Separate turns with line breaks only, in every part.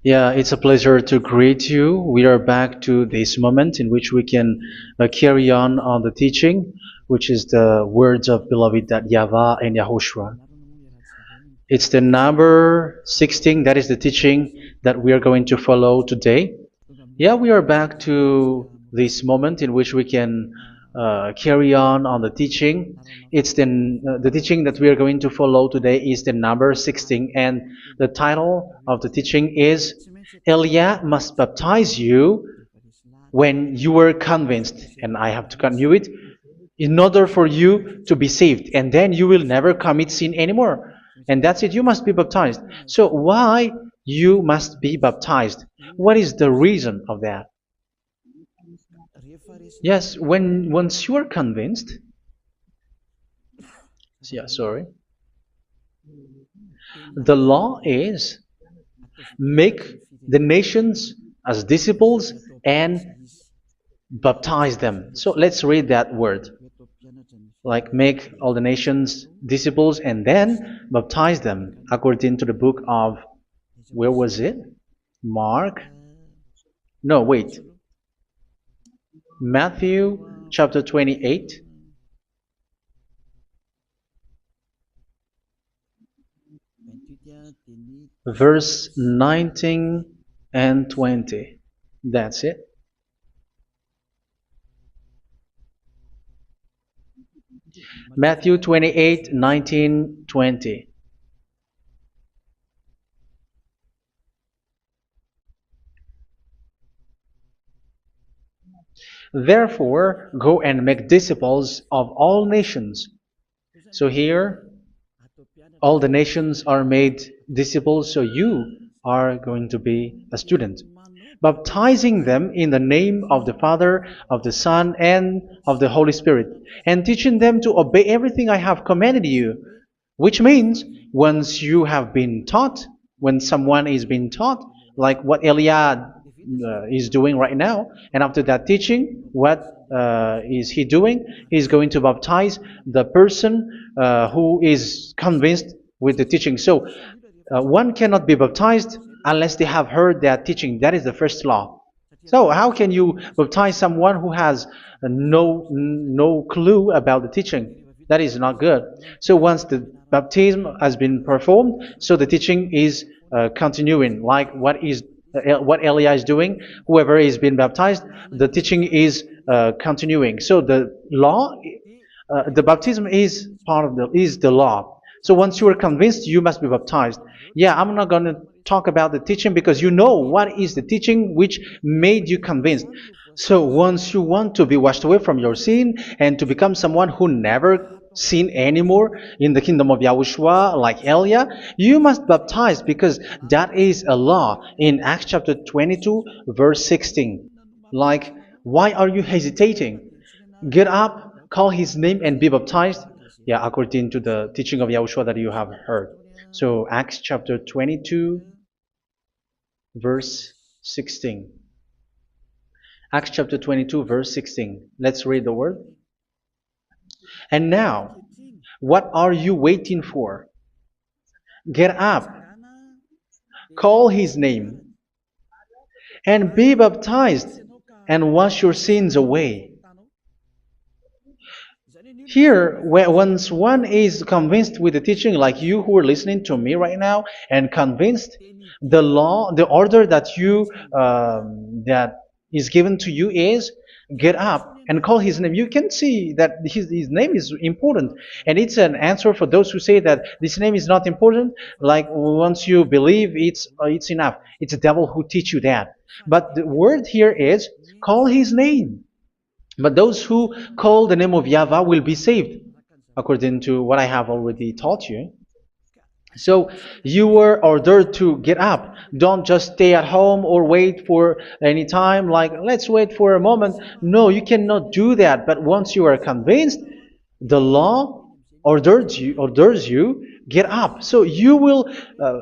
Yeah, it's a pleasure to greet you. We are back to this moment in which we can carry on the teaching, which is the words of beloved that YAHVAH and YAHOSHUA. It's the number 16, that is the teaching that we are going to follow today. Yeah, we are back to this moment in which we can carry on the teaching. It's the teaching that we are going to follow today is the number 16, and the title of the teaching is Elia must baptize you when you were convinced, and I have to continue it, in order for you to be saved, and then you will never commit sin anymore. And that's it, you must be baptized. So why you must be baptized? What is the reason of that? Yes, once you are convinced, yeah, sorry, the law is make the nations as disciples and baptize them. So let's read that word. Like make all the nations disciples and then baptize them according to the book of, where was it? Mark? No, wait. Matthew chapter 28. Verse 19 and 20. That's it. Matthew 28, 19, 20. Therefore, go and make disciples of all nations. So here, all the nations are made disciples, so you are going to be a student. Baptizing them in the name of the Father, of the Son, and of the Holy Spirit, and teaching them to obey everything I have commanded you. Which means, once you have been taught, when someone is being taught, like what Elia is doing right now, and after that teaching, what is he doing? He's going to baptize the person who is convinced with the teaching. So one cannot be baptized unless they have heard that teaching. That is the first law. So how can you baptize someone who has no clue about the teaching? That is not good. So once the baptism has been performed, so the teaching is continuing, like what Elia is doing. Whoever is being baptized, the teaching is continuing. So the law, the baptism is part of the law. So once you are convinced, you must be baptized. Yeah, I'm not going to talk about the teaching because you know what is the teaching which made you convinced. So once you want to be washed away from your sin and to become someone who never sin anymore in the kingdom of YAHOSHUA, like Elia, you must baptize because that is a law in Acts chapter 22, verse 16. Like, why are you hesitating? Get up, call his name, and be baptized. Yeah, according to the teaching of YAHOSHUA that you have heard. So Acts chapter 22, verse 16. Acts chapter 22, verse 16. Let's read the word. And now, what are you waiting for? Get up, call his name, and be baptized, and wash your sins away. Here, once one is convinced with the teaching, like you who are listening to me right now, and convinced, the law, the order that that is given to you is get up and call his name. You can see that his name is important, and it's an answer for those who say that this name is not important. Like once you believe, it's enough. It's the devil who teach you that. But the word here is call his name. But those who call the name of YAHVAH will be saved, according to what I have already taught you. So you were ordered to get up. Don't just stay at home or wait for any time, like let's wait for a moment. No, you cannot do that. But once you are convinced, the law orders you get up. So you will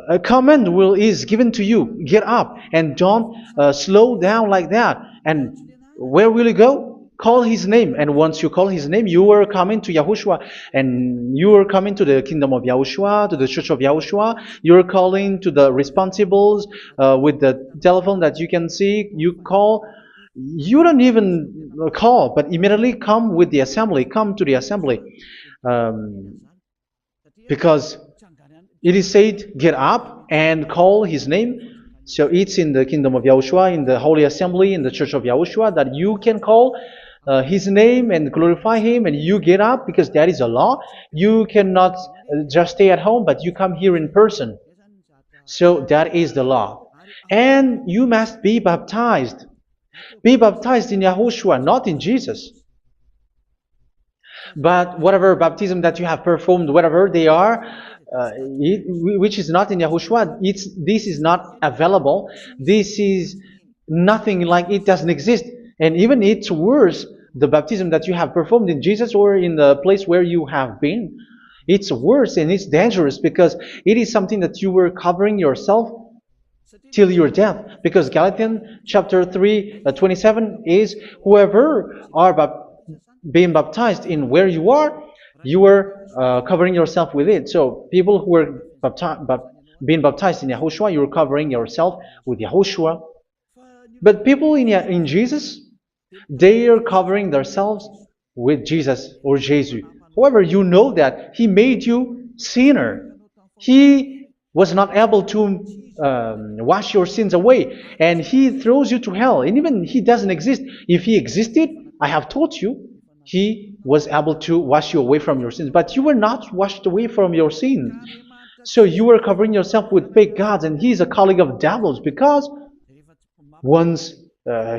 a command is given to you, get up, and don't slow down like that. And where will you go? call his name. And once you call his name, you are coming to Yahushua. And you are coming to the kingdom of Yahushua, to the church of Yahushua. You are calling to the responsibles with the telephone that you can see. You call. You don't even call, but immediately come with the assembly. Come to the assembly. Um, because it is said, get up and call his name. So it's in the kingdom of Yahushua, in the holy assembly, in the church of Yahushua, that you can call his name and glorify him, and you get up because that is a law. You cannot just stay at home, but you come here in person. So that is the law. And you must be baptized. Be baptized in Yahushua, not in Jesus. But whatever baptism that you have performed, whatever they are, which is not in Yahushua, this is not available. This is nothing, like it doesn't exist. And even it's worse, the baptism that you have performed in Jesus or in the place where you have been. It's worse and it's dangerous because it is something that you were covering yourself till your death. Because Galatians chapter 3, 27 is, whoever are being baptized in where you are covering yourself with it. So people who were being baptized in Yahushua, you're covering yourself with Yahushua. But people in Jesus, they are covering themselves with Jesus or Jesus. However, you know that He made you sinner. He was not able to wash your sins away, and He throws you to hell. And even He doesn't exist. If He existed, I have taught you, He was able to wash you away from your sins. But you were not washed away from your sins. So you were covering yourself with fake gods, and He is a colleague of devils, because once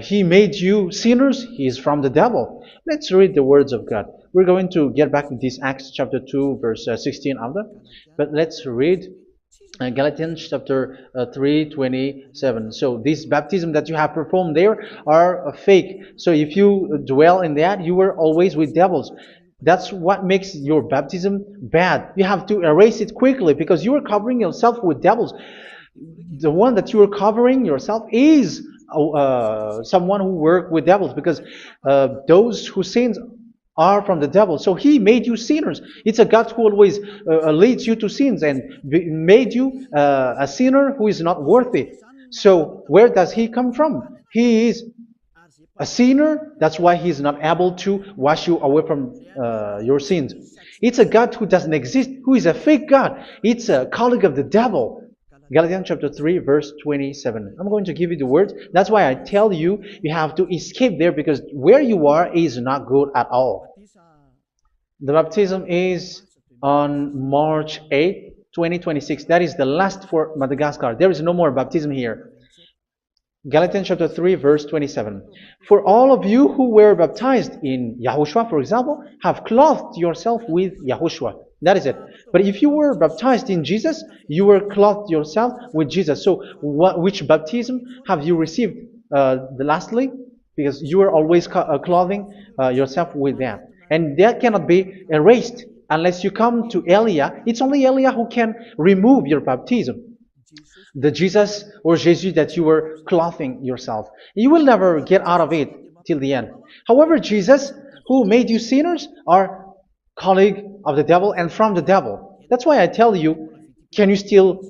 He made you sinners, He is from the devil. Let's read the words of God. We're going to get back to this Acts chapter 2, verse 16 after. But let's read Galatians chapter 3, 27. So this baptism that you have performed there are fake. So if you dwell in that, you were always with devils. That's what makes your baptism bad. You have to erase it quickly because you are covering yourself with devils. The one that you are covering yourself is someone who worked with devils, because those who sins are from the devil. So He made you sinners. It's a God who always leads you to sins and made you a sinner who is not worthy. So where does He come from? He is a sinner. That's why He is not able to wash you away from your sins. It's a God who doesn't exist, who is a fake God. It's a colleague of the devil. Galatians chapter 3, verse 27. I'm going to give you the words. That's why I tell you, you have to escape there, because where you are is not good at all. The baptism is on March 8, 2026. That is the last for Madagascar. There is no more baptism here. Galatians chapter 3, verse 27. For all of you who were baptized in Yahushua, for example, have clothed yourself with Yahushua. That is it. But if you were baptized in Jesus, you were clothed yourself with Jesus. So which baptism have you received lastly? Because you are always clothing yourself with that. And that cannot be erased unless you come to Eliah. It's only Eliah who can remove your baptism. The Jesus or Jesus that you were clothing yourself. You will never get out of it till the end. However, Jesus, who made you sinners, are colleague of the devil and from the devil. That's why I tell you, can you still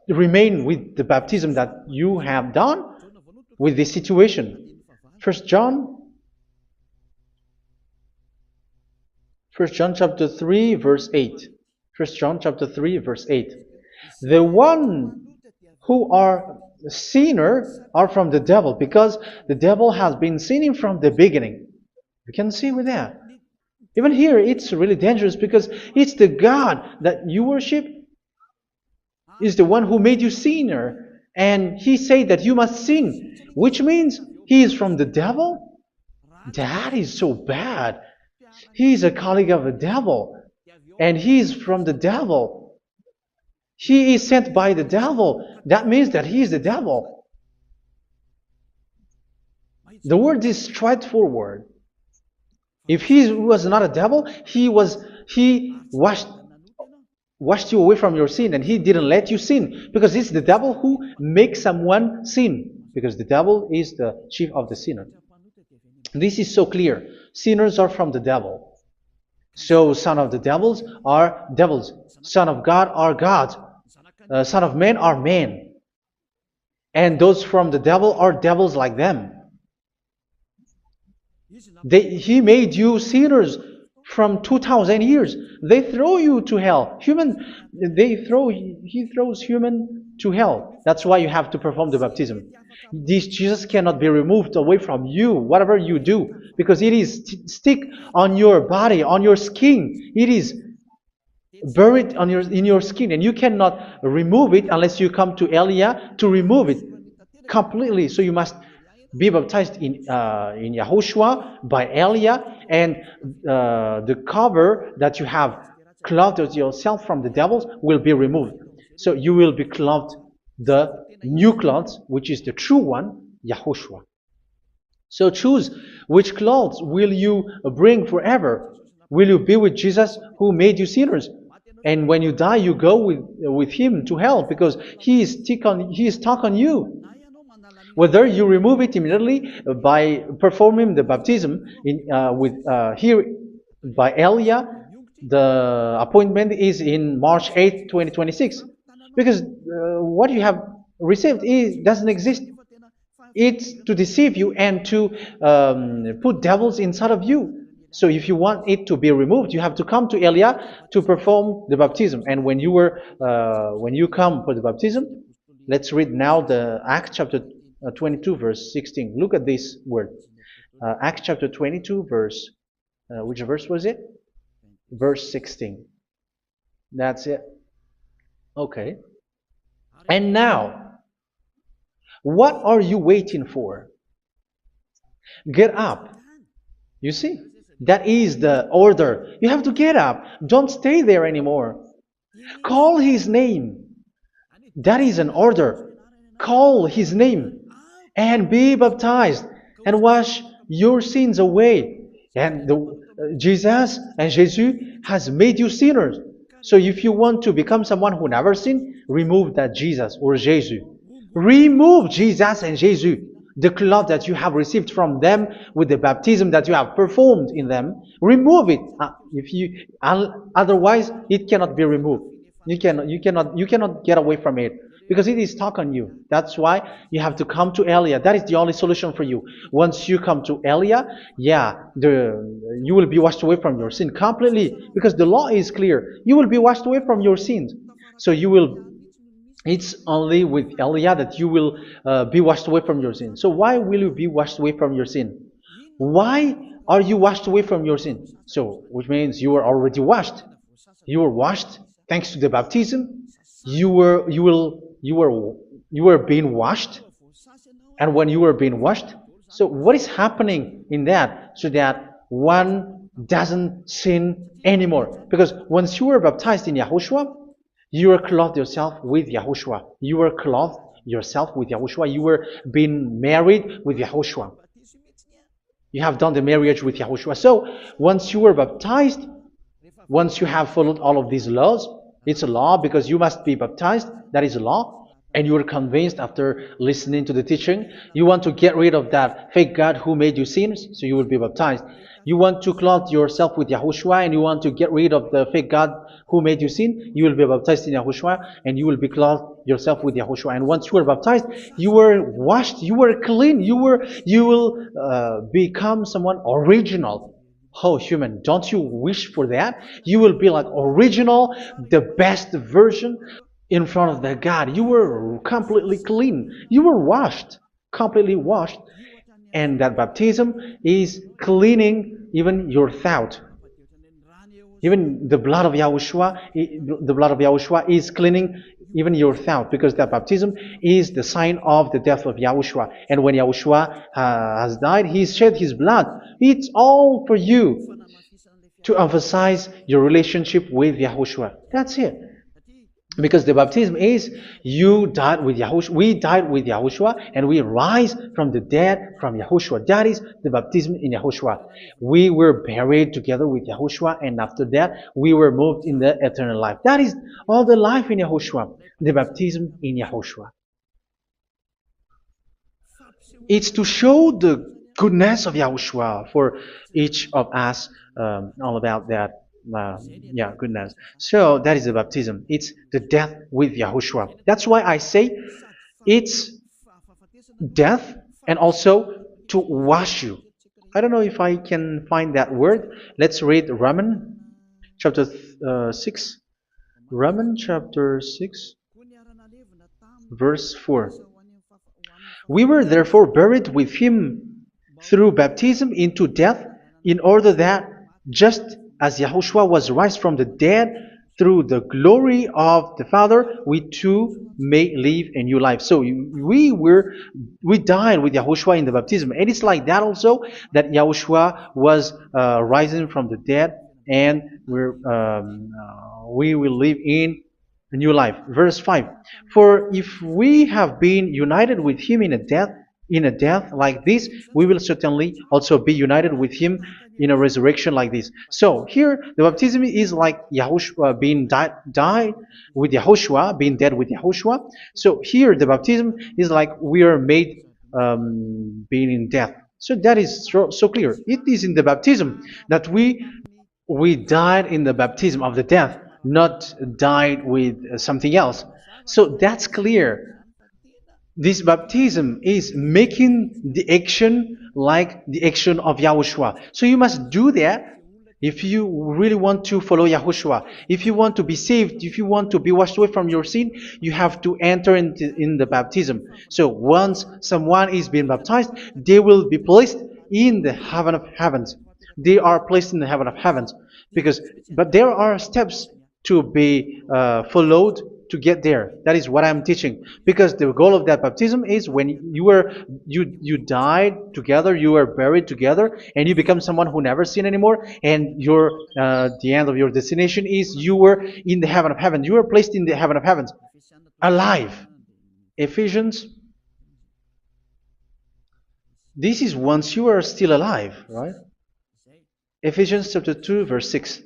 remain with the baptism that you have done with this situation? First John chapter 3, verse 8. First John chapter 3, verse 8. The one who are sinner are from the devil, because the devil has been sinning from the beginning. You can see with that. Even here, it's really dangerous, because it's the God that you worship is the one who made you sinner. And He said that you must sin, which means He is from the devil. That is so bad. He is a colleague of the devil. And He is from the devil. He is sent by the devil. That means that He is the devil. The word is straightforward. If He was not a devil, He washed you away from your sin, and He didn't let you sin, because it's the devil who makes someone sin, because the devil is the chief of the sinner. This is so clear. Sinners are from the devil. So son of the devils are devils. Son of God are gods. Son of men are men. And those from the devil are devils like them. He made you sinners from 2,000 years. They throw you to hell. He throws human to hell. That's why you have to perform the baptism. This Jesus cannot be removed away from you, whatever you do, because it is stick on your body, on your skin. It is buried in your skin, and you cannot remove it unless you come to Elia to remove it completely. So you must be baptized in YAHOSHUA by Elia, and the cover that you have clothed yourself from the devils will be removed. So you will be clothed the new clothes, which is the true one, YAHOSHUA. So choose which clothes will you bring forever. Will you be with Jesus who made you sinners? And when you die, you go with him to hell because he is stuck on you. Whether you remove it immediately by performing the baptism here by Elia, the appointment is in March 8, 2026. Because what you have received doesn't exist. It's to deceive you and to put devils inside of you. So if you want it to be removed, you have to come to Elia to perform the baptism. And when you come for the baptism, let's read now the Acts chapter 22 verse 16. Look at this word. Acts chapter 22 verse, which verse was it? Verse 16. That's it. Okay. And now, what are you waiting for? Get up. You see? That is the order. You have to get up. Don't stay there anymore. Call his name. That is an order. Call his name and be baptized and wash your sins away. And Jesus has made you sinners. So if you want to become someone who never sinned, remove that Jesus or Jesus. Remove Jesus and Jesus, the cloth that you have received from them with the baptism that you have performed in them. Remove it. Otherwise, it cannot be removed. You cannot get away from it because it is stuck on you. That's why you have to come to Elia. That is the only solution for you. Once you come to Elia, you will be washed away from your sin completely because the law is clear. You will be washed away from your sins. So it's only with Elia that you will be washed away from your sin. So why will you be washed away from your sin? Why are you washed away from your sin? So, which means you were already washed. You were washed thanks to the baptism. You were being washed, and when you were being washed, so what is happening in that? So that one doesn't sin anymore. Because once you were baptized in YAHOSHUA, you were clothed yourself with YAHOSHUA. You were clothed yourself with YAHOSHUA. You were being married with YAHOSHUA. You have done the marriage with YAHOSHUA. So once you were baptized, once you have followed all of these laws, it's a law because you must be baptized. That is a law. And you are convinced after listening to the teaching, you want to get rid of that fake God who made you sinners, so you will be baptized. You want to clothe yourself with YAHOSHUA and you want to get rid of the fake God who made you sin, you will be baptized in YAHOSHUA and you will be clothed yourself with YAHOSHUA. And once you are baptized, you were washed, you were clean, you will become someone original. Oh, human, don't you wish for that? You will be like original, the best version in front of the God. You were completely clean. You were washed, completely washed. And that baptism is cleaning even your thought. Even the blood of YAHOSHUA is cleaning even your thought, because that baptism is the sign of the death of YAHOSHUA. And when YAHOSHUA has died, he shed his blood. It's all for you to emphasize your relationship with YAHOSHUA. That's it. Because the baptism is you died with YAHOSHUA, we died with YAHOSHUA, and we rise from the dead from YAHOSHUA. That is the baptism in YAHOSHUA. We were buried together with YAHOSHUA, and after that we were moved in the eternal life. That is all the life in YAHOSHUA, the baptism in YAHOSHUA. It's to show the goodness of Yahushua for each of us, all about that. Uh, yeah, goodness. So that is the baptism. It's the death with Yahushua. That's why I say it's death and also to wash you. I don't know if I can find that word. Let's read Romans chapter 6. Romans chapter 6, verse 4. We were therefore buried with him through baptism into death, in order that, just as Yahushua was raised from the dead through the glory of the Father, we too may live a new life. So we died with Yahushua in the baptism, and it's like that also that Yahushua was rising from the dead, and we will live in a new life. Verse 5. For if we have been united with him in a death like this, we will certainly also be united with him in a resurrection like this. So here the baptism is like Yahushua being died with Yahushua, being dead with Yahushua. So here the baptism is like we are made being in death. So that is so clear. It is in the baptism that we died in the baptism of the death, not died with something else. So that's clear. This baptism is making the action like the action of Yahushua. So you must do that if you really want to follow Yahushua. If you want to be saved, if you want to be washed away from your sin, you have to enter in the baptism. So once someone is being baptized, they will be placed in the heaven of heavens. They are placed in the heaven of heavens, but there are steps to be followed to get there. That is what I'm teaching. Because the goal of that baptism is when you died together, you were buried together, and you become someone who never sin anymore. And the end of your destination is you were in the heaven of heaven. You were placed in the heaven of heavens, alive. Ephesians. This is once you are still alive, right? Ephesians chapter 2, verse 6.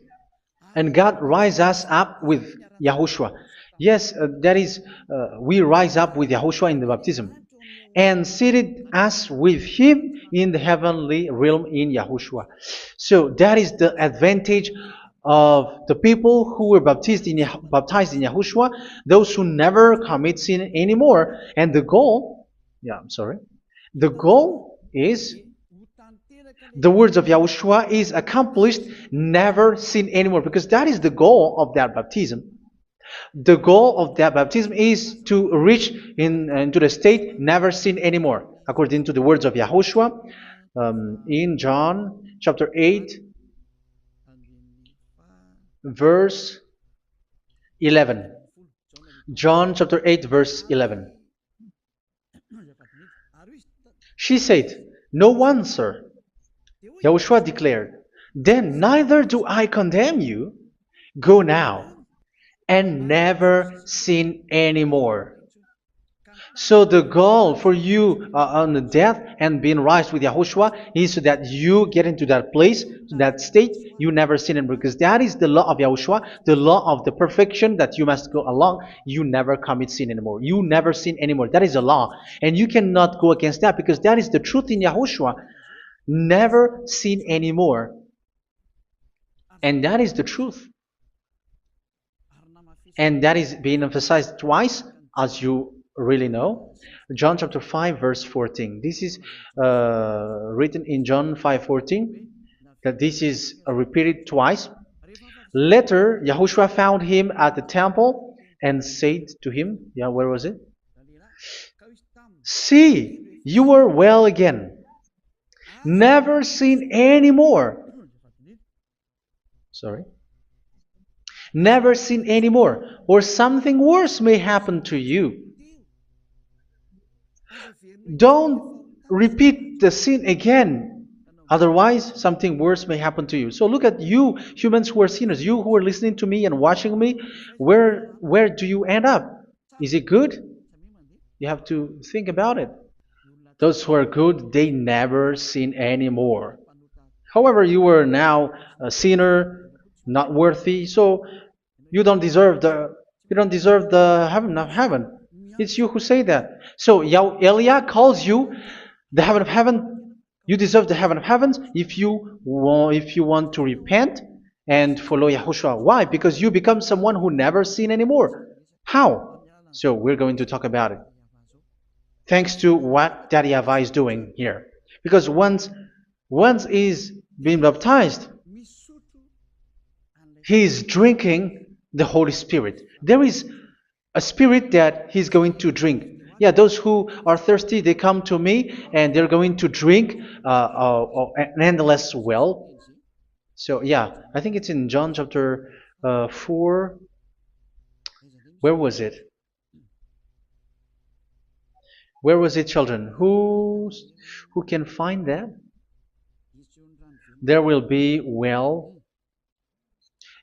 And God rise us up with Yahushua. Yes, that is, we rise up with Yahushua in the baptism. And seated us with him in the heavenly realm in Yahushua. So that is the advantage of the people who were baptized in Yahushua, those who never commit sin anymore. And the goal, the goal is the words of Yahushua is accomplished, never sin anymore, because that is the goal of that baptism. The goal of that baptism is to reach into the state never sin anymore, according to the words of Yahushua in John chapter 8, verse 11. John chapter 8, verse 11. She said, "No one, sir." Yahushua declared, "Then neither do I condemn you. Go now and never sin anymore." So the goal for you on the death and being raised with Yahushua is so that you get into that place, to that state, you never sin anymore. Because that is the law of Yahushua, the law of the perfection that you must go along. You never commit sin anymore. You never sin anymore. That is a law. And you cannot go against that because that is the truth in Yahushua. Never sin anymore. And that is the truth. And that is being emphasized twice, as you really know. John chapter 5, verse 14. This is written in John 5:14, that this is repeated twice. Later, Yahushua found him at the temple and said to him, where was it? "See, you are well again. Never sin anymore." Never sin anymore, or something worse may happen to you. Don't repeat the sin again. Otherwise, something worse may happen to you. So look at you, humans who are sinners, you who are listening to me and watching me. Where do you end up? Is it good? You have to think about it. Those who are good, they never sin anymore. However, you are now a sinner, not worthy, so you don't deserve the heaven of heaven. It's you who say that. So Eliah calls you the heaven of heaven. You deserve the heaven of heavens if you want to repent and follow Yahushua. Why? Because you become someone who never sin anymore. How? So we're going to talk about it. Thanks to what Daddy YAHVAH is doing here. Because once he's been baptized, he is drinking the Holy Spirit. There is a spirit that he's going to drink. Yeah, those who are thirsty, they come to me and they're going to drink an endless well. So yeah, I think it's in John chapter 4. Where was it? Where was it, children? Who can find that? There will be well.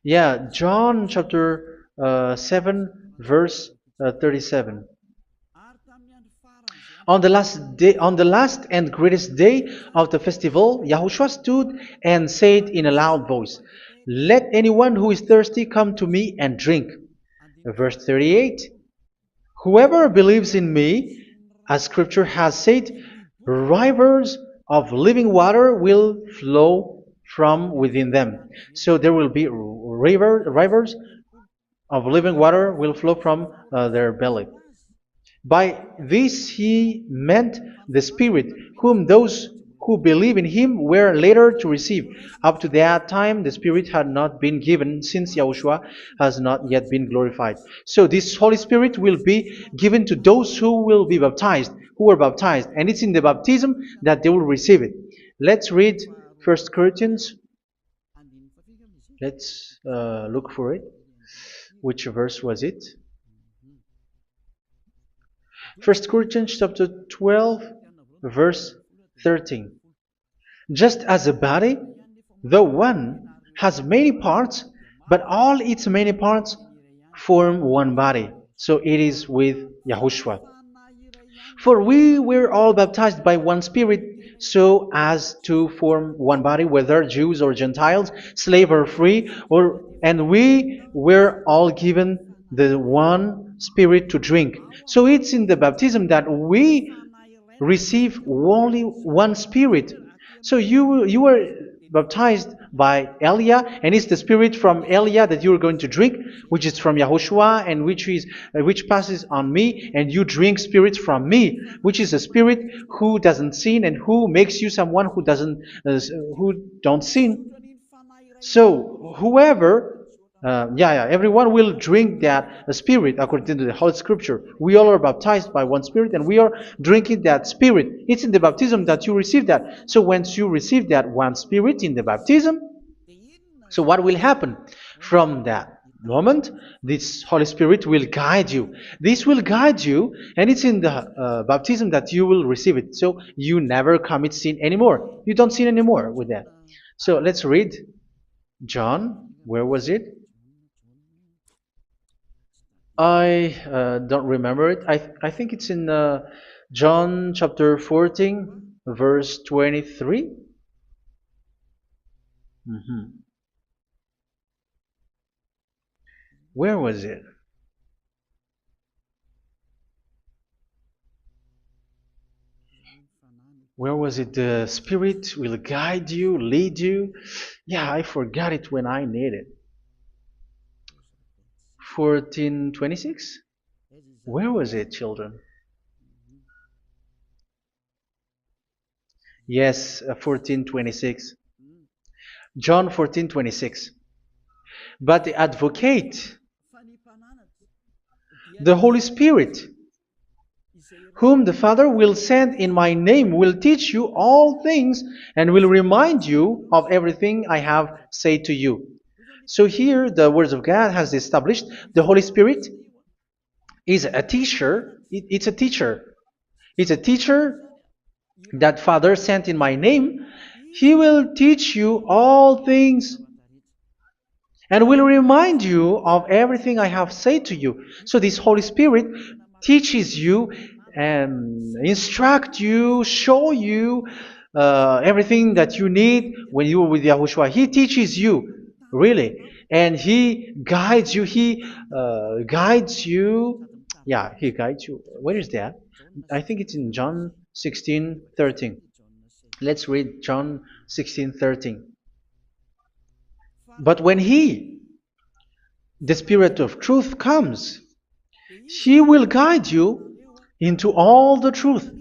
Yeah, John chapter 7, verse 37. On the last and greatest day of the festival, Yahushua stood and said in a loud voice, "Let anyone who is thirsty come to me and drink." Verse 38. Whoever believes in me, as scripture has said, rivers of living water will flow from within them. So there will be rivers of living water will flow from their belly. By this he meant the Spirit, whom those who believe in him were later to receive. Up to that time, the Spirit had not been given, since Yahushua has not yet been glorified. So this Holy Spirit will be given to those who will be baptized, who were baptized. And it's in the baptism that they will receive it. Let's read 1 Corinthians. Let's look for it. Which verse was it? 1 Corinthians chapter 12, verse 13. Just as a body, though one, has many parts, but all its many parts form one body. So it is with Yahushua. For we were all baptized by one Spirit, so as to form one body, whether Jews or Gentiles, slave or free, and we were all given the one Spirit to drink. So it's in the baptism that we receive only one Spirit. So you were baptized by Elia, and it's the Spirit from Elia that you are going to drink, which is from Yahushua, and which passes on me, and you drink Spirit from me, which is a Spirit who doesn't sin and who makes you someone who don't sin. So whoever everyone will drink that Spirit according to the Holy Scripture. We all are baptized by one Spirit, and we are drinking that Spirit. It's in the baptism that you receive that. So once you receive that one Spirit in the baptism, so what will happen? From that moment, this Holy Spirit will guide you. This will guide you, and it's in the baptism that you will receive it. So you never commit sin anymore. You don't sin anymore with that. So let's read John. Where was it? I don't remember it. I think it's in John chapter 14, verse 23. Where was it? Where was it? The Spirit will guide you, lead you. Yeah, I forgot it when I need it. 14:26? Where was it, children? Yes, 14:26. John 14:26. But the advocate, the Holy Spirit, whom the Father will send in my name, will teach you all things and will remind you of everything I have said to you. So here the words of God has established the Holy Spirit is a teacher. It's a teacher. It's a teacher that Father sent in my name. He will teach you all things and will remind you of everything I have said to you. So this Holy Spirit teaches you and instruct you, show you everything that you need when you are with Yahushua. He teaches you, really. And He guides you. He guides you. Yeah, He guides you. Where is that? I think it's in John 16:13. Let's read John 16:13. But when He, the Spirit of truth, comes, He will guide you into all the truth.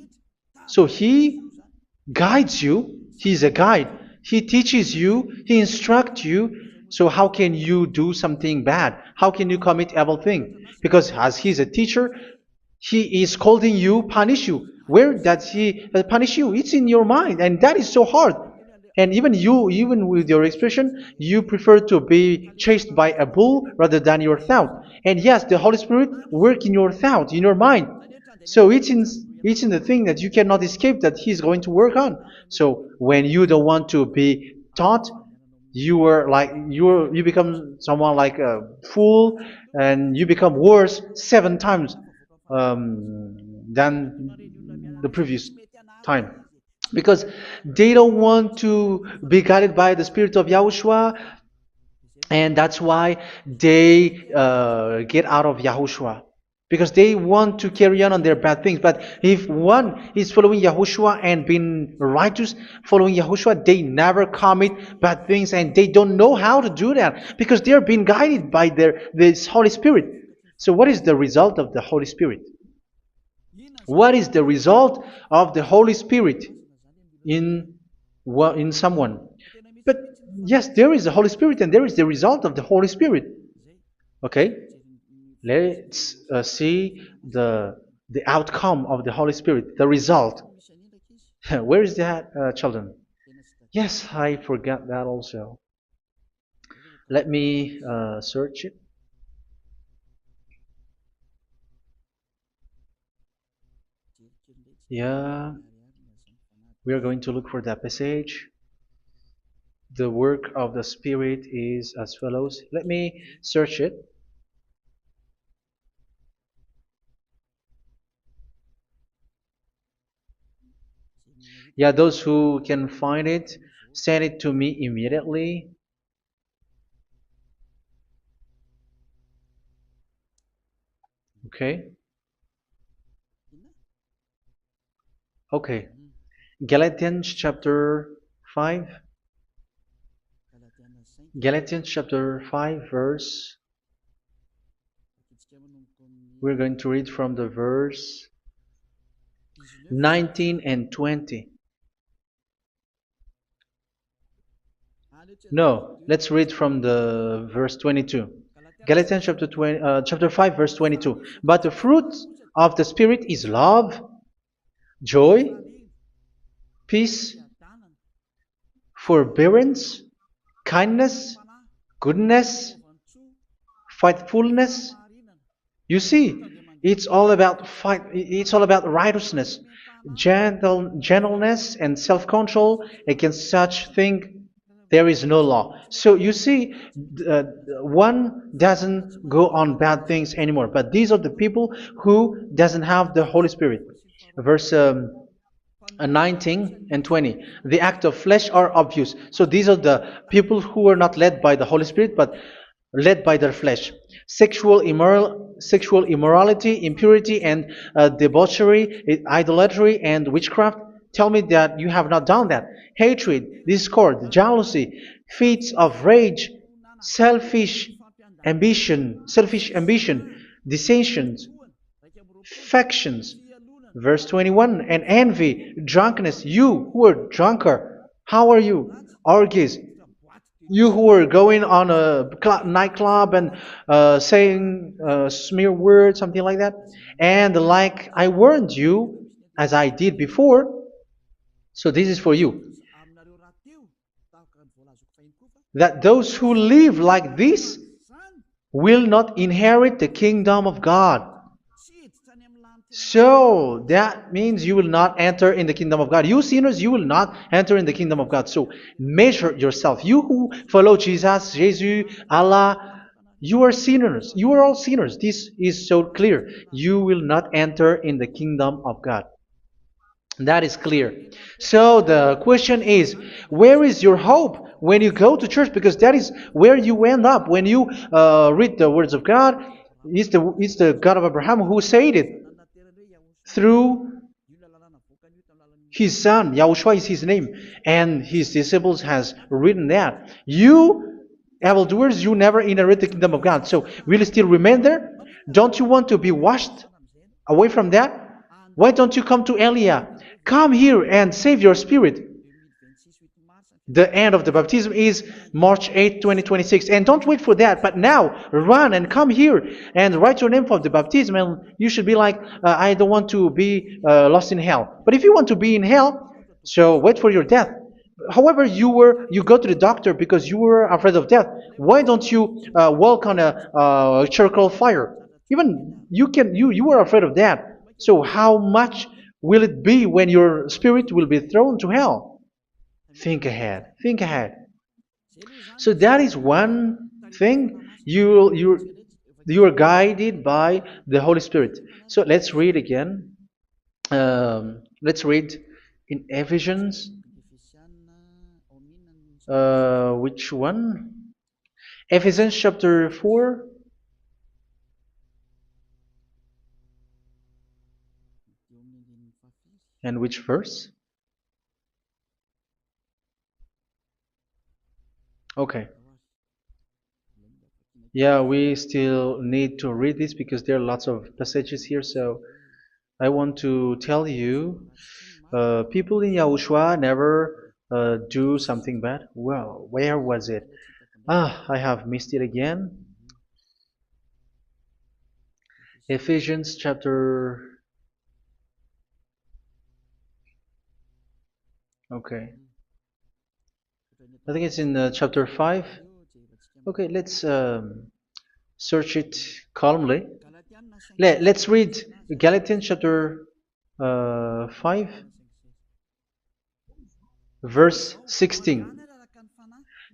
So He guides you. He's a guide. He teaches you. He instructs you. So how can you do something bad? How can you commit evil thing? Because as He's a teacher, He is scolding you, punish you. Where does He punish you? It's in your mind, and that is so hard. And even you, even with your expression, you prefer to be chased by a bull rather than your thought. And yes, the Holy Spirit work in your thought, in your mind. So it's in the thing that you cannot escape that He's going to work on. So when you don't want to be taught, you become someone like a fool, and you become worse 7 times than the previous time, because they don't want to be guided by the Spirit of Yahushua, and that's why they get out of Yahushua, because they want to carry on their bad things. But if one is following Yahushua and being righteous, following Yahushua, they never commit bad things, and they don't know how to do that because they are being guided by this Holy Spirit. So what is the result of the Holy Spirit? What is the result of the Holy Spirit in in someone? But yes, there is the Holy Spirit, and there is the result of the Holy Spirit. Okay, let's see the outcome of the Holy Spirit, the result. Where is that, children? Yes, I forgot that also. Let me search it. Yeah, we are going to look for that passage. The work of the Spirit is as follows. Let me search it. Yeah, those who can find it, send it to me immediately. Okay. Okay. Galatians chapter 5. Galatians chapter 5 verse. We're going to read from the verse 19 and 20. No, let's read from the verse 22. Galatians chapter 5 verse 22. But the fruit of the Spirit is love, joy, peace, forbearance, kindness, goodness, faithfulness. You see, it's all about fight. It's all about righteousness, gentleness, and self-control. Against such thing, there is no law. So you see, uh, one doesn't go on bad things anymore. But these are the people who doesn't have the Holy Spirit. Verse 19 and 20. The act of flesh are obvious. So these are the people who are not led by the Holy Spirit, but led by their flesh. Sexual immorality, impurity, and debauchery, idolatry, and witchcraft. Tell me that you have not done that. Hatred, discord, jealousy, fits of rage, selfish ambition, dissensions, factions. Verse 21, and envy, drunkenness. You who are drunker, how are you? Orgies. You who are going on a nightclub and saying smear words, something like that. And like I warned you, as I did before, so this is for you, that those who live like this will not inherit the kingdom of God. So that means you will not enter in the kingdom of God. You sinners, you will not enter in the kingdom of God. So measure yourself. You who follow Jesus, Allah, you are sinners. You are all sinners. This is so clear. You will not enter in the kingdom of God. That is clear. So the question is, where is your hope when you go to church? Because that is where you end up when you read the words of God. It's the God of Abraham who said it through His son, Yahushua is his name, and his disciples has written that. You evildoers, you never inherit the kingdom of God. So will you still remain there? Don't you want to be washed away from that? Why don't you come to Elia? Come here and save your spirit. The end of the baptism is March 8th, 2026. And don't wait for that, but now run and come here and write your name for the baptism. And you should be like, I don't want to be lost in hell. But if you want to be in hell, so wait for your death. However, you go to the doctor because you were afraid of death. Why don't you walk on a charcoal fire? Even you were afraid of that. So how much will it be when your spirit will be thrown to hell? Think ahead. Think ahead. So that is one thing. You are guided by the Holy Spirit. So let's read again. Let's read in Ephesians. Which one? Ephesians chapter 4. And which verse? Okay. Yeah, we still need to read this because there are lots of passages here. So I want to tell you, people in Yahushua never do something bad. Well, where was it? I have missed it again. Ephesians chapter. Okay. I think it's in chapter 5. Okay, let's search it calmly. Let's read Galatians chapter 5, verse 16.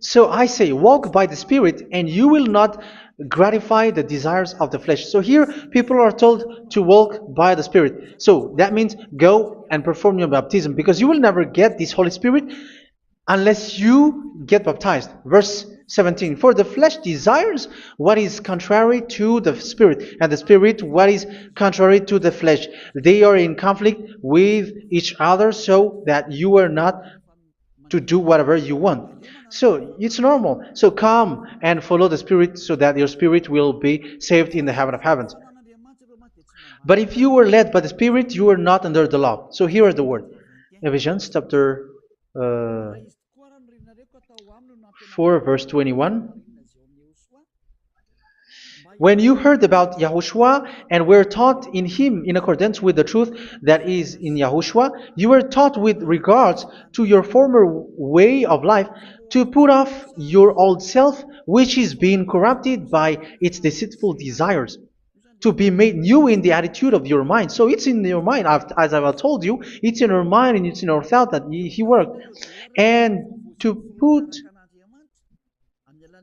So I say, walk by the Spirit, and you will not gratify the desires of the flesh. So here, people are told to walk by the Spirit. So that means go and perform your baptism, because you will never get this Holy Spirit unless you get baptized. Verse 17. For the flesh desires what is contrary to the Spirit, and the Spirit what is contrary to the flesh. They are in conflict with each other, so that you are not to do whatever you want. So it's normal. So come and follow the Spirit so that your spirit will be saved in the heaven of heavens. But if you were led by the Spirit, you are not under the law. So here are the word. Ephesians chapter 4 verse 21. When you heard about Yahushua and were taught in him in accordance with the truth that is in Yahushua, you were taught with regards to your former way of life to put off your old self, which is being corrupted by its deceitful desires, to be made new in the attitude of your mind. So it's in your mind, as I've told you, it's in our mind and it's in our thought that he worked. And to put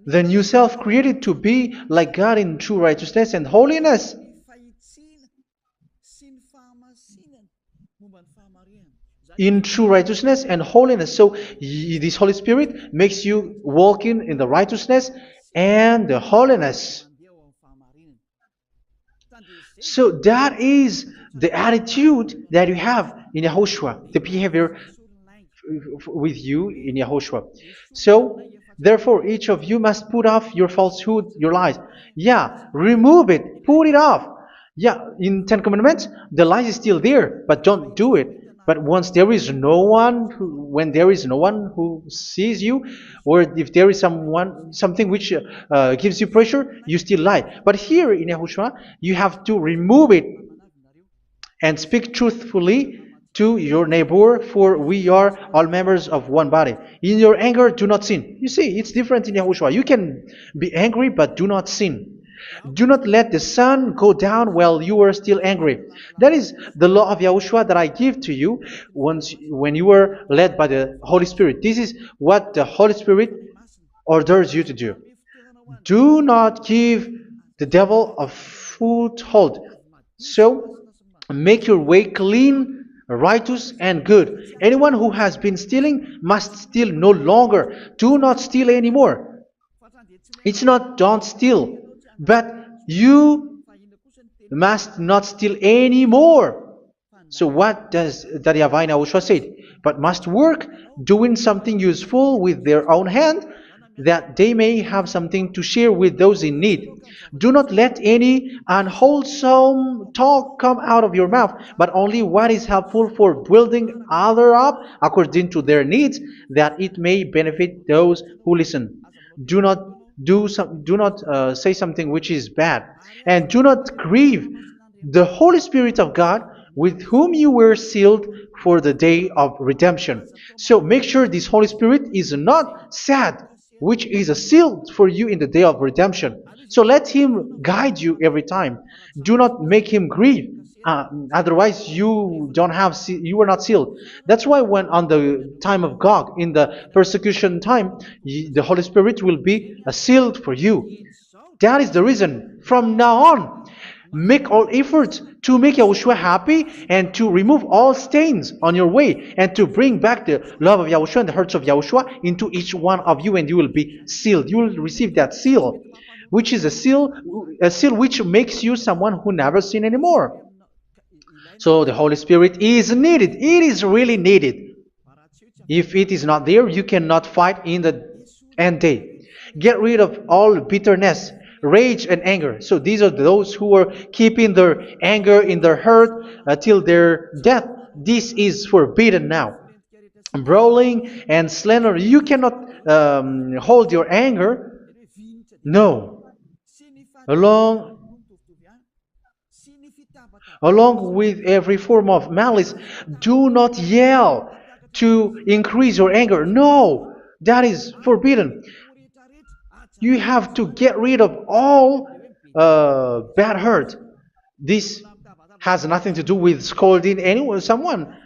the new self created to be like God in true righteousness and holiness. In true righteousness and holiness. So this Holy Spirit makes you walk in the righteousness and the holiness. So that is the attitude that you have in Yahushua, the behavior with you in Yahushua. So therefore, each of you must put off your falsehood, your lies. Yeah, remove it, put it off. Yeah, in Ten Commandments, the lies is still there, but don't do it. But once there is no one, when there is no one who sees you, or if there is something which gives you pressure, you still lie. But here in Yahushua, you have to remove it and speak truthfully to your neighbor, for we are all members of one body. In your anger, do not sin. You see, it's different in Yahushua. You can be angry, but do not sin. Do not let the sun go down while you are still angry. That is the law of Yahushua that I give to you when you were led by the Holy Spirit. This is what the Holy Spirit orders you to do. Do not give the devil a foothold. So, make your way clean, righteous, and good. Anyone who has been stealing must steal no longer. Do not steal anymore. It's not don't steal, but you must not steal anymore. So what does the YAHVAH in YAHOSHUA say? But must work doing something useful with their own hand, that they may have something to share with those in need. Do not let any unwholesome talk come out of your mouth, but only what is helpful for building other up according to their needs, that it may benefit those who listen. Do not do not say something which is bad, and do not grieve the Holy Spirit of God, with whom you were sealed for the day of redemption. So make sure this Holy Spirit is not sad, which is a seal for you in the day of redemption. So let Him guide you every time. Do not make Him grieve. Otherwise, you are not sealed. That's why when on the time of God, in the persecution time, the Holy Spirit will be a sealed for you. That is the reason. From now on, make all efforts to make Yahushua happy and to remove all stains on your way and to bring back the love of Yahushua and the hearts of Yahushua into each one of you, and you will be sealed. You will receive that seal, which is a seal which makes you someone who never sin anymore. So the Holy Spirit is needed. It is really needed. If it is not there, you cannot fight in the end day. Get rid of all bitterness, rage, and anger. So these are those who are keeping their anger in their heart till their death. This is forbidden now. Brawling and slander. You cannot hold your anger. No. Along Along with every form of malice, do not yell to increase your anger. No, that is forbidden. You have to get rid of all bad hurt. This has nothing to do with scolding anyone, someone.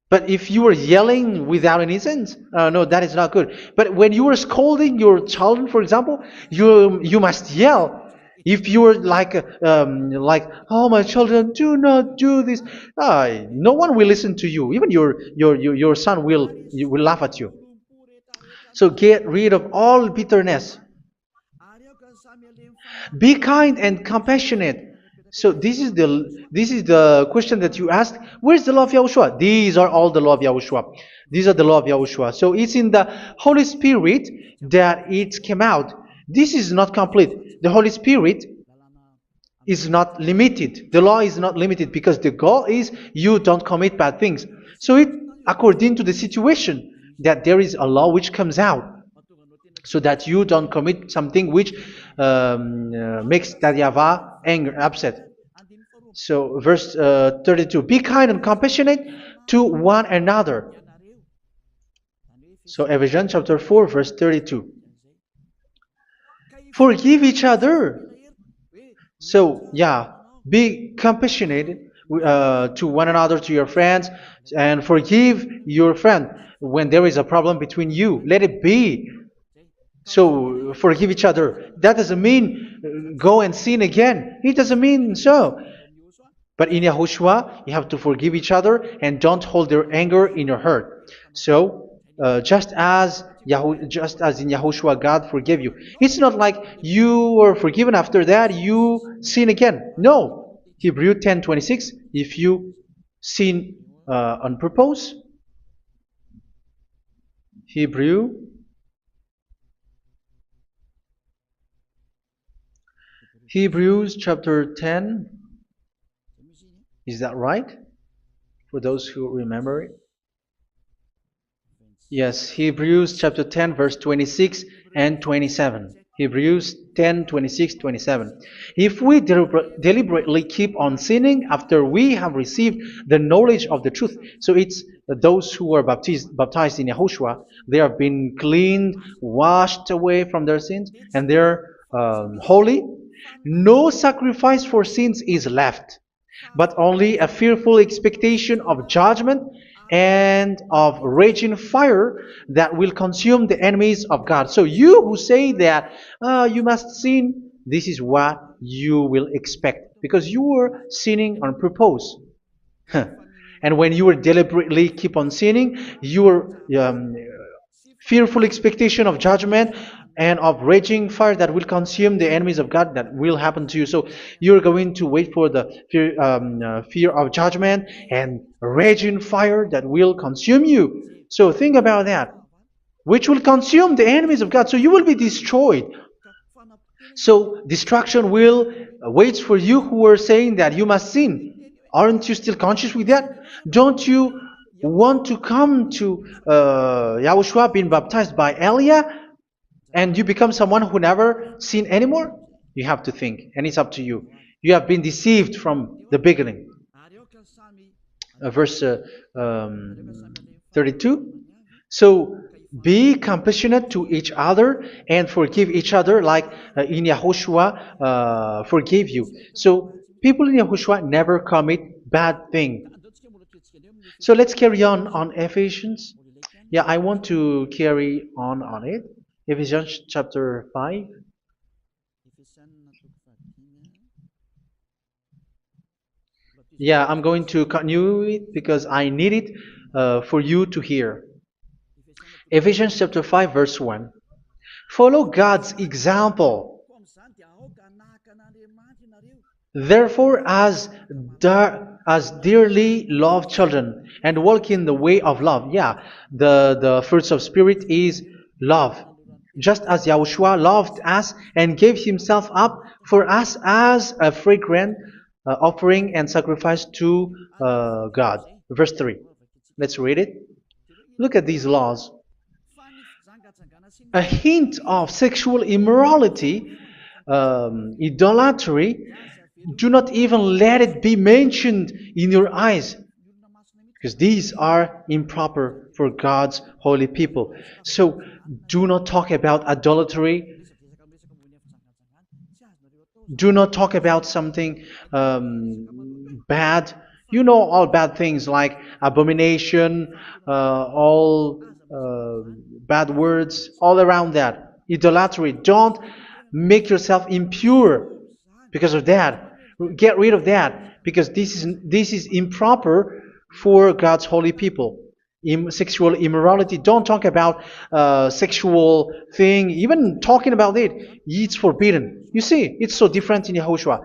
But if you are yelling without any sense, no, that is not good. But when you are scolding your children, for example, you must yell. If you are like, oh my children, do not do this, no one will listen to you. Even your son will laugh at you. So get rid of all bitterness. Be kind and compassionate. So this is the question that you asked. Where's the law of Yahushua? These are all the law of Yahushua. These are the law of Yahushua. So it's in the Holy Spirit that it came out. This is not complete. The Holy Spirit is not limited. The law is not limited because the goal is you don't commit bad things. So it according to the situation that there is a law which comes out, so that you don't commit something which makes that YAHVAH angry, upset. So verse 32, be kind and compassionate to one another. So Ephesians chapter 4 verse 32. Forgive each other. So yeah, be compassionate to one another, to your friends, and forgive your friend when there is a problem between you. Let it be. So forgive each other. That doesn't mean go and sin again. It doesn't mean so. But in Yahushua, you have to forgive each other and don't hold their anger in your heart. So just as in Yahushua, God forgave you. It's not like you were forgiven after that you sin again. No. Hebrew 10:26. If you sin on purpose, Hebrews chapter 10. Is that right? For those who remember it? Yes, Hebrews chapter 10 verse 26 and 27. Hebrews 10, 26, 27. If we deliberately keep on sinning after we have received the knowledge of the truth, so it's those who are baptized in Yahushua, they have been cleaned, washed away from their sins, and they're holy. No sacrifice for sins is left, but only a fearful expectation of judgment and of raging fire that will consume the enemies of God. So you who say that you must sin, this is what you will expect, because you were sinning on purpose. And when you were deliberately keep on sinning, your fearful expectation of judgment and of raging fire that will consume the enemies of God that will happen to you. So you're going to wait for the fear of judgment and raging fire that will consume you. So think about that, which will consume the enemies of God. So you will be destroyed. So destruction will wait for you who are saying that you must sin. Aren't you still conscious with that? Don't you want to come to Yahushua being baptized by Elia and you become someone who never sin anymore? You have to think, and it's up to you. You have been deceived from the beginning. Verse 32. So be compassionate to each other and forgive each other like in Yahushua forgave you. So people in Yahushua never commit bad thing. So let's carry on Ephesians. Yeah, I want to carry on it. Ephesians chapter 5. Yeah, I'm going to continue it because I need it for you to hear. Ephesians chapter 5 verse 1. Follow God's example. Therefore, as dearly loved children, and walk in the way of love. Yeah, the fruits of spirit is love. Just as Yahushua loved us and gave himself up for us as a fragrant offering and sacrifice to God. Verse 3. Let's read it. Look at these laws. A hint of sexual immorality, idolatry, do not even let it be mentioned in your eyes, because these are improper for God's holy people. So do not talk about idolatry. Do not talk about something bad. You know all bad things like abomination, all bad words, all around that. Idolatry. Don't make yourself impure because of that. Get rid of that because this is improper for God's holy people. Sexual immorality. Don't talk about sexual thing. Even talking about it, it's forbidden. You see, it's so different in Yahushua.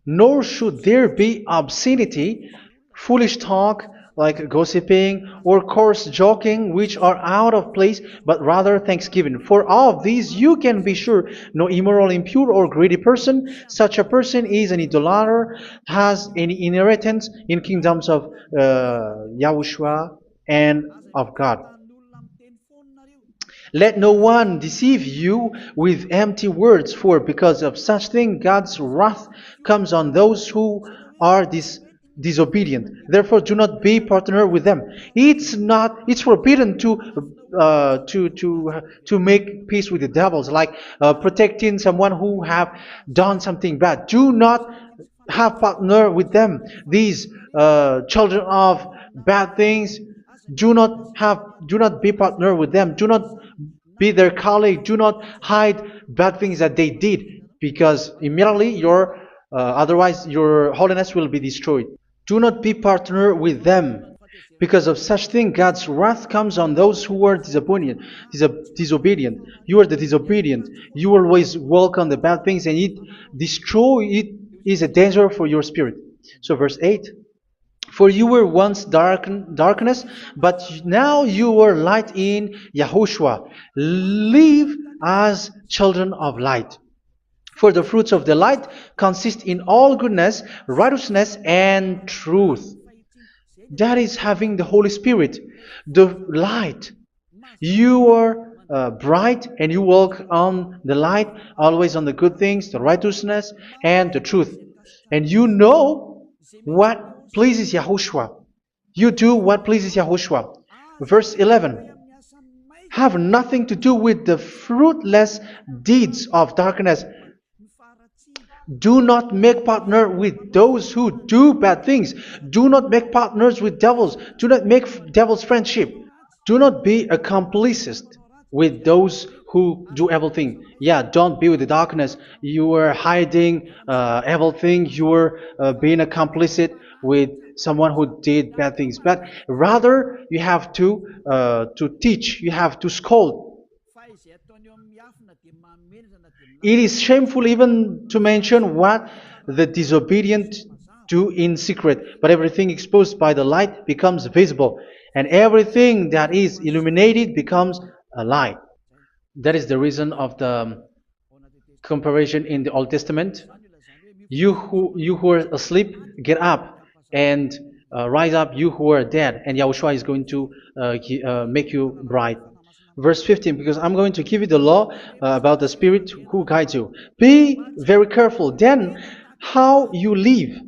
Nor should there be obscenity, foolish talk like gossiping or coarse joking, which are out of place, but rather thanksgiving. For of these you can be sure: no immoral, impure, or greedy person, such a person is an idolater, has any inheritance in kingdoms of Yahushua and of God. Let no one deceive you with empty words, for because of such thing God's wrath comes on those who are disobedient. Therefore, do not be partner with them. It's forbidden to make peace with the devils, like protecting someone who have done something bad. Do not have partner with them. These children of bad things, do not be partner with them. Do not be their colleague. Do not hide bad things that they did, because immediately otherwise your holiness will be destroyed. Do not be partner with them. Because of such thing, God's wrath comes on those who are disobedient. You are the disobedient. You always walk on the bad things, and it is a danger for your spirit. So verse 8. For you were once darkness, but now you are light in Yahushua. Live as children of light. For the fruits of the light consist in all goodness, righteousness, and truth. That is having the Holy Spirit, the light. You are bright and you walk on the light, always on the good things, the righteousness, and the truth. And you know what pleases Yahushua. You do what pleases Yahushua. Verse 11. Have nothing to do with the fruitless deeds of darkness. Do not make partner with those who do bad things. Do not make partners with devils. Do not make devils friendship. Do not be accomplices with those who do evil thing. Yeah, don't be with the darkness. You are hiding evil thing. You are being a complicit with someone who did bad things. But rather, you have to teach. You have to scold. It is shameful even to mention what the disobedient do in secret, but everything exposed by the light becomes visible, and everything that is illuminated becomes a light. That is the reason of the comparison in the Old Testament. You who are asleep, get up and rise up, you who are dead, and Yahushua is going to make you bright. Verse 15, because I'm going to give you the law about the Spirit who guides you. Be very careful then how you live,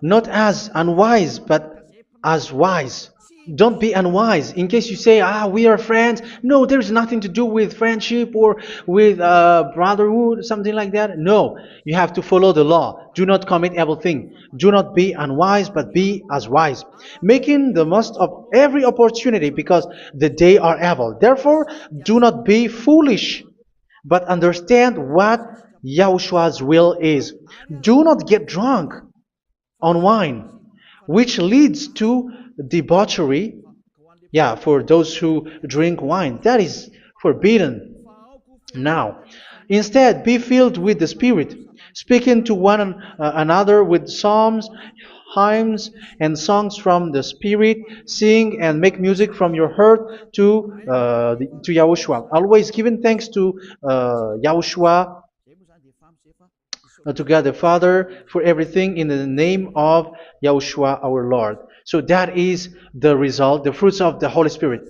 not as unwise, but as wise. Don't be unwise. In case you say, we are friends. No, there's nothing to do with friendship or with brotherhood, something like that. No, you have to follow the law. Do not commit evil thing. Do not be unwise, but be as wise, making the most of every opportunity, because the day are evil. Therefore, do not be foolish, but understand what Yahushua's will is. Do not get drunk on wine, which leads to debauchery. Yeah, for those who drink wine, that is forbidden now. Instead, be filled with the Spirit, speaking to one another with psalms, hymns, and songs from the Spirit. Sing and make music from your heart to Yahushua. Always giving thanks to Yahushua, to God the Father, for everything in the name of Yahushua our Lord. So that is the result, the fruits of the Holy Spirit.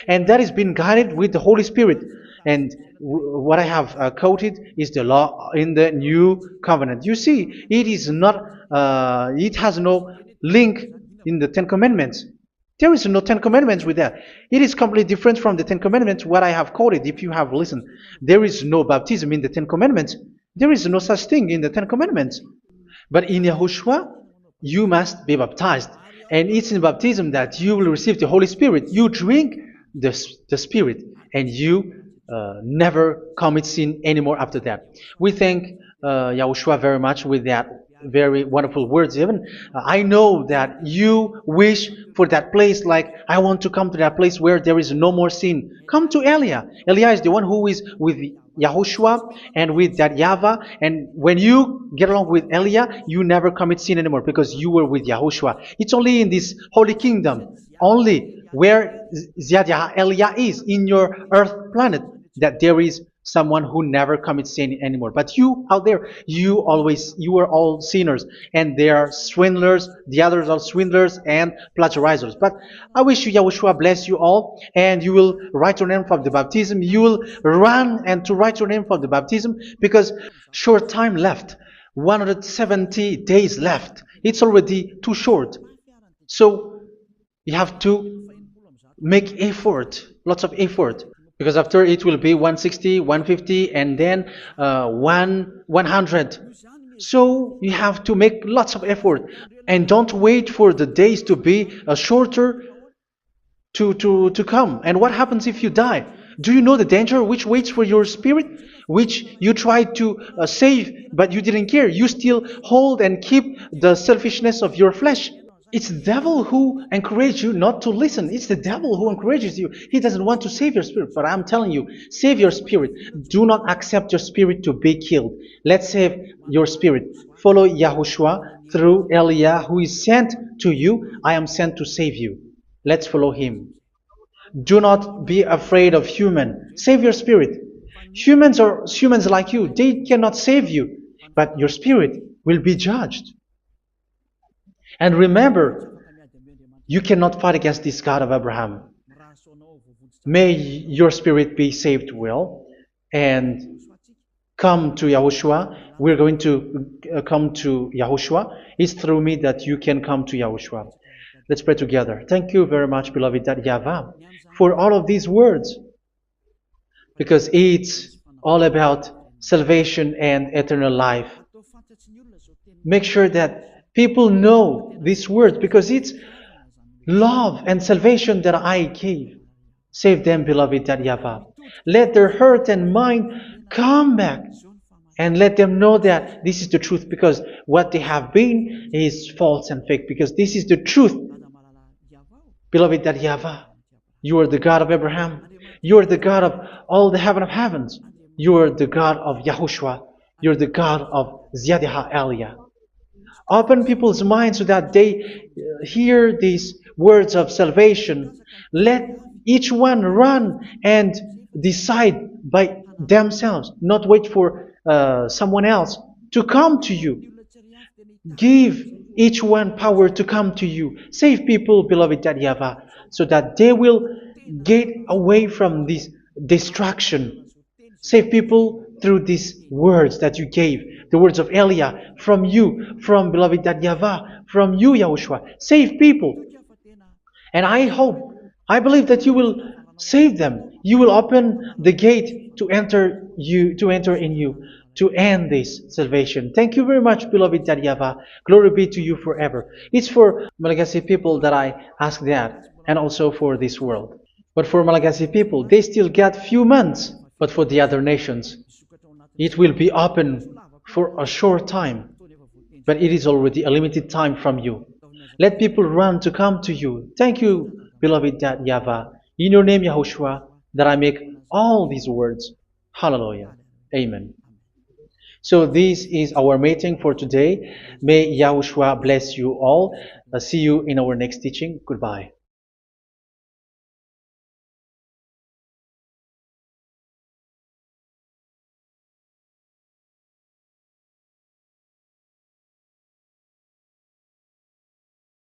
And that is being guided with the Holy Spirit. And what I have quoted is the law in the new covenant. You see, it is not, it has no link in the Ten Commandments. There is no Ten Commandments with that. It is completely different from the Ten Commandments, what I have quoted, if you have listened. There is no baptism in the Ten Commandments. There is no such thing in the Ten Commandments. But in Yahushua, you must be baptized. And it's in baptism that you will receive the Holy Spirit. You drink the Spirit, and you never commit sin anymore after that. We thank Yahushua very much with that very wonderful words. Even I know that you wish for that place, like I want to come to that place where there is no more sin. Come to Elia. Elia is the one who is with Yahushua and with that YAHVAH. And when you get along with Elia, you never commit sin anymore because you were with Yahushua. It's only in this holy kingdom, only where Ziad Elia is, in your earth planet, that there is someone who never commits sin anymore. But you out there, you are all sinners, and they are swindlers. The others are swindlers and plagiarizers. But I wish you, Yahushua, bless you all, and you will write your name for the baptism. You will run and to write your name for the baptism, because short time left, 170 days left. It's already too short. So you have to make effort, lots of effort. Because after it will be 160, 150, and then 100. So you have to make lots of effort. And don't wait for the days to be shorter to come. And what happens if you die? Do you know the danger which waits for your spirit? Which you tried to save, but you didn't care. You still hold and keep the selfishness of your flesh. It's the devil who encourages you not to listen. It's the devil who encourages you. He doesn't want to save your spirit. But I'm telling you, save your spirit. Do not accept your spirit to be killed. Let's save your spirit. Follow Yahushua through Elia, who is sent to you. I am sent to save you. Let's follow him. Do not be afraid of human. Save your spirit. Humans are humans like you. They cannot save you. But your spirit will be judged. And remember, you cannot fight against this God of Abraham. May your spirit be saved well and come to Yahushua. We're going to come to Yahushua. It's through me that you can come to Yahushua. Let's pray together. Thank you very much, beloved YAHVAH, for all of these words, because it's all about salvation and eternal life. Make sure that people know these words, because it's love and salvation that I gave. Save them, beloved YAHVAH. Let their heart and mind come back, and let them know that this is the truth, because what they have been is false and fake, because this is the truth. Beloved YAHVAH, you are the God of Abraham. You are the God of all the heaven of heavens. You are the God of YAHOSHUA. You're the God of Ziyadiha Aliyah. Open people's minds so that they hear these words of salvation. Let each one run and decide by themselves, not wait for someone else to come to you. Give each one power to come to you. Save people, beloved YAHVAH, so that they will get away from this destruction. Save people through these words that you gave, the words of Elia, from you, from beloved YAHVAH, from you, Yahushua. Save people. And I hope, I believe that you will save them. You will open the gate to enter in you, to end this salvation. Thank you very much, beloved YAHVAH. Glory be to you forever. It's for Malagasy people that I ask that, and also for this world. But for Malagasy people, they still get few months. But for the other nations, it will be open for a short time. But it is already a limited time from you. Let people run to come to you. Thank you, beloved YAHVAH. In your name, Yahushua, that I make all these words. Hallelujah. Amen. So this is our meeting for today. May Yahushua bless you all. See you in our next teaching. Goodbye.